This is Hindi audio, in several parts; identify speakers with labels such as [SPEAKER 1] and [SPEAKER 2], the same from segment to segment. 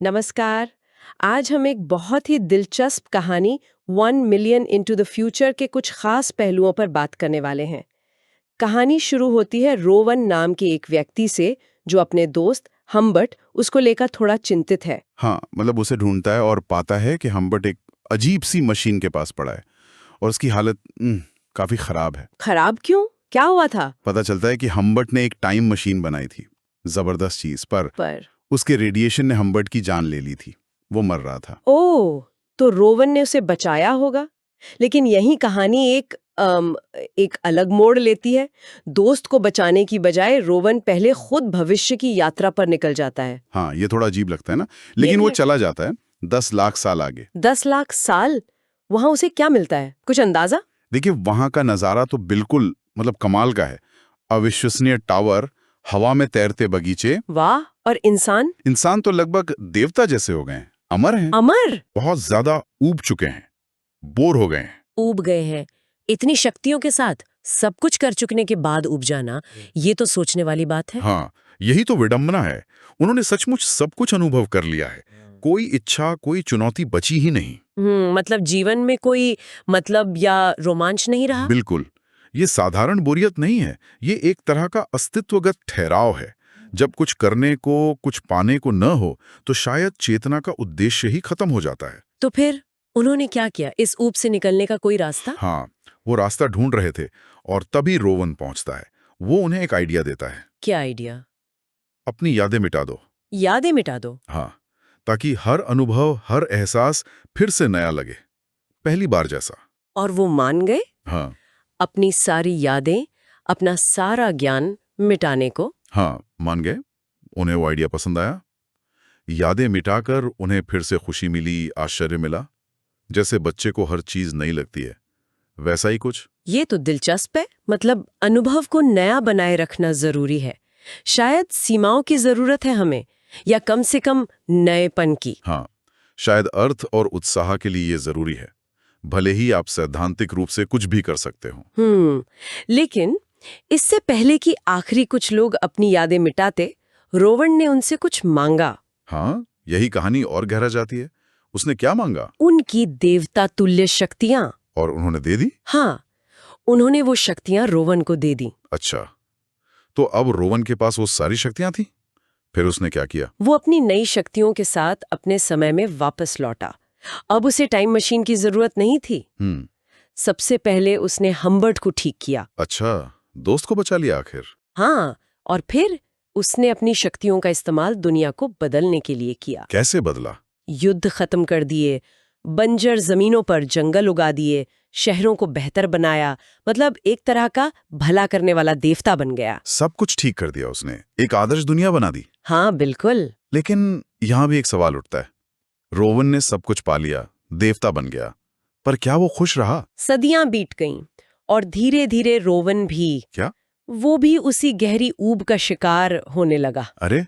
[SPEAKER 1] नमस्कार। आज हम एक बहुत ही दिलचस्प कहानी 1 मिलियन इनटू द फ्यूचर के कुछ खास पहलुओं पर बात करने वाले हैं। कहानी शुरू होती है रोवन नाम के एक व्यक्ति से जो अपने दोस्त हम्बर्ट उसको लेकर थोड़ा चिंतित है।
[SPEAKER 2] हाँ, मतलब उसे ढूंढता है और पाता है कि हम्बर्ट एक अजीब सी मशीन के पास पड़ा है और उसकी हालत काफी खराब है।
[SPEAKER 1] खराब क्यों? क्या हुआ था?
[SPEAKER 2] पता चलता है कि हम्बर्ट ने एक टाइम मशीन बनाई थी, जबरदस्त चीज, पर
[SPEAKER 1] पर
[SPEAKER 2] उसके रेडिएशन ने हम्बर्ट की जान ले ली थी। वो मर रहा था।
[SPEAKER 1] ओह, तो रोवन ने उसे बचाया होगा। लेकिन यही कहानी एक अलग मोड़ लेती है। दोस्त को बचाने की बजाय रोवन पहले खुद भविष्य की यात्रा पर निकल जाता है।
[SPEAKER 2] हाँ, ये थोड़ा अजीब लगता है ना, लेकिन वो चला जाता है 10 लाख साल आगे।
[SPEAKER 1] 10 लाख साल? वहां उसे क्या मिलता है, कुछ अंदाजा?
[SPEAKER 2] देखिए, वहां का नजारा तो बिल्कुल मतलब कमाल का है। अविश्वसनीय टावर, हवा में तैरते बगीचे।
[SPEAKER 1] वाह। और इंसान?
[SPEAKER 2] इंसान तो लगभग देवता जैसे हो गए हैं, अमर हैं।
[SPEAKER 1] अमर?
[SPEAKER 2] बहुत ज्यादा ऊब चुके हैं, बोर हो गए हैं।
[SPEAKER 3] ऊब गए हैं। इतनी शक्तियों के साथ सब कुछ कर चुकने के बाद ऊब जाना, ये तो सोचने वाली बात है।
[SPEAKER 2] हाँ, यही तो विडंबना है। उन्होंने सचमुच सब कुछ अनुभव कर लिया है। कोई इच्छा, कोई चुनौती बची ही नहीं।
[SPEAKER 3] मतलब जीवन में कोई मतलब या रोमांच नहीं रहा।
[SPEAKER 2] बिल्कुल। ये साधारण बोरियत नहीं है, ये एक तरह का अस्तित्वगत ठहराव है। जब कुछ करने को, कुछ पाने को न हो, तो शायद चेतना का उद्देश्य ही खत्म हो जाता है।
[SPEAKER 3] तो फिर उन्होंने क्या किया? इस ऊब से निकलने का कोई रास्ता?
[SPEAKER 2] हाँ, वो रास्ता ढूंढ रहे थे और तभी रोवन पहुंचता है। वो उन्हें एक आइडिया देता है।
[SPEAKER 3] क्या आइडिया?
[SPEAKER 2] अपनी यादें मिटा दो।
[SPEAKER 3] यादें मिटा दो।
[SPEAKER 2] हाँ, ताकि हर अनुभव, हर एहसास फिर से नया लगे, पहली बार जैसा।
[SPEAKER 3] और वो मान गए
[SPEAKER 2] हाँ।
[SPEAKER 3] अपनी सारी यादें, अपना सारा ज्ञान मिटाने को?
[SPEAKER 2] हाँ, मान गए। उन्हें वो आइडिया पसंद आया। यादें मिटाकर उन्हें फिर से खुशी मिली, आश्चर्य मिला। जैसे बच्चे को हर चीज नई लगती है, वैसा ही कुछ।
[SPEAKER 3] ये तो दिलचस्प है। मतलब अनुभव को नया बनाए रखना जरूरी है। शायद सीमाओं की जरूरत है हमें, या कम से कम नएपन की।
[SPEAKER 2] हाँ, शायद अर्थ और उत्साह के लिए ये जरूरी है, भले ही आप सैद्धांतिक रूप से कुछ भी कर सकते हो।
[SPEAKER 3] लेकिन इससे पहले कि आखिरी कुछ लोग अपनी यादें मिटाते, रोवन ने उनसे कुछ मांगा।
[SPEAKER 2] हाँ, यही कहानी और गहरा जाती है। उसने क्या मांगा?
[SPEAKER 3] उनकी देवता तुल्य शक्तियां।
[SPEAKER 2] और उन्होंने दे दी?
[SPEAKER 3] हाँ, उन्होंने वो शक्तियां रोवन को दे दी।
[SPEAKER 2] अच्छा, तो अब रोवन के पास वो सारी शक्तियां थी। फिर उसने क्या किया?
[SPEAKER 3] वो अपनी नई शक्तियों के साथ अपने समय में वापस लौटा। अब उसे टाइम मशीन की जरूरत नहीं थी। सबसे पहले उसने हम्बर्ट को ठीक किया।
[SPEAKER 2] अच्छा, दोस्त को बचा लिया आखिर।
[SPEAKER 3] हाँ, और फिर उसने अपनी शक्तियों का इस्तेमाल दुनिया को बदलने के लिए किया।
[SPEAKER 2] कैसे बदला?
[SPEAKER 3] युद्ध खत्म कर दिए, बंजर जमीनों पर जंगल उगा दिए, शहरों को बेहतर बनाया। मतलब एक तरह का भला करने वाला देवता बन गया।
[SPEAKER 2] सब कुछ ठीक कर दिया उसने, एक आदर्श दुनिया बना दी।
[SPEAKER 3] हाँ, बिल्कुल।
[SPEAKER 2] लेकिन यहां भी एक सवाल उठता है। रोवन ने सब कुछ पा लिया, देवता बन गया, पर क्या वो खुश रहा?
[SPEAKER 3] सदियां बीत गईं और धीरे धीरे रोवन भी,
[SPEAKER 2] क्या?
[SPEAKER 3] वो भी उसी गहरी ऊब का शिकार होने लगा।
[SPEAKER 2] अरे,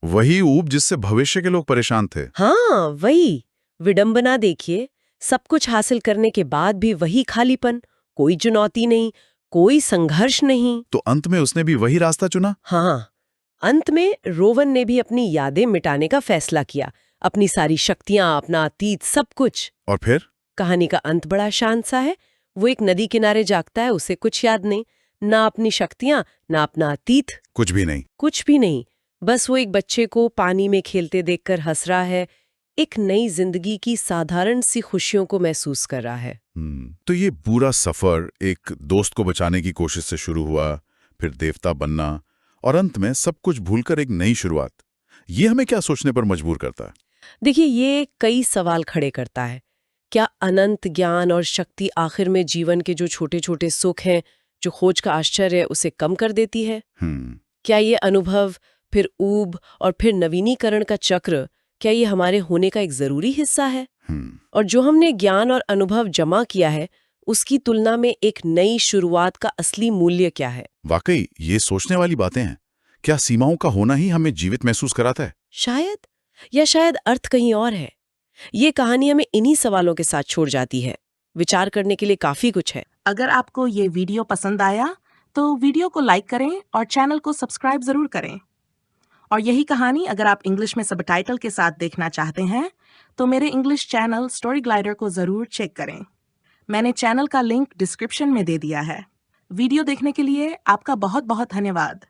[SPEAKER 2] वही ऊब जिससे भविष्य के लोग परेशान थे।
[SPEAKER 3] हाँ, वही विडंबना। देखिए, सब कुछ हासिल करने के बाद भी वही खालीपन, कोई चुनौती नहीं, कोई संघर्ष नहीं।
[SPEAKER 2] तो अंत में उसने भी वही रास्ता चुना।
[SPEAKER 3] हाँ, अंत में रोवन ने भी अपनी यादें मिटाने का फैसला किया, अपनी सारी शक्तियां, अपना अतीत, सब कुछ।
[SPEAKER 2] और फिर?
[SPEAKER 3] कहानी का अंत बड़ा शांत सा है। वो एक नदी किनारे जागता है, उसे कुछ याद नहीं, ना अपनी शक्तियां, ना अपना अतीत,
[SPEAKER 2] कुछ भी नहीं।
[SPEAKER 3] कुछ भी नहीं। बस वो एक बच्चे को पानी में खेलते देखकर हंस रहा है, एक नई जिंदगी की साधारण सी खुशियों को महसूस कर रहा है।
[SPEAKER 2] तो ये पूरा सफर एक दोस्त को बचाने की कोशिश से शुरू हुआ, फिर देवता बनना, और अंत में सब कुछ भूलकर एक नई शुरुआत। ये हमें क्या सोचने पर मजबूर करता है?
[SPEAKER 3] देखिए, ये कई सवाल खड़े करता है। क्या अनंत ज्ञान और शक्ति आखिर में जीवन के जो छोटे छोटे सुख हैं, जो खोज का आश्चर्य है, उसे कम कर देती है? क्या ये अनुभव, फिर ऊब और फिर नवीनीकरण का चक्र, क्या ये हमारे होने का एक जरूरी हिस्सा है? और जो हमने ज्ञान और अनुभव जमा किया है, उसकी तुलना में एक नई शुरुआत का असली मूल्य क्या है?
[SPEAKER 2] वाकई ये सोचने वाली बातें हैं। क्या सीमाओं का होना ही हमें जीवित महसूस कराता है?
[SPEAKER 3] शायद, या शायद अर्थ कहीं और है। ये कहानी हमें इन्हीं सवालों के साथ छोड़ जाती है। विचार करने के लिए काफी कुछ है।
[SPEAKER 4] अगर आपको ये वीडियो पसंद आया तो वीडियो को लाइक करें और चैनल को सब्सक्राइब जरूर करें। और यही कहानी अगर आप इंग्लिश में सबटाइटल के साथ देखना चाहते हैं तो मेरे इंग्लिश चैनल स्टोरी ग्लाइडर को ज़रूर चेक करें। मैंने चैनल का लिंक डिस्क्रिप्शन में दे दिया है। वीडियो देखने के लिए आपका बहुत बहुत धन्यवाद।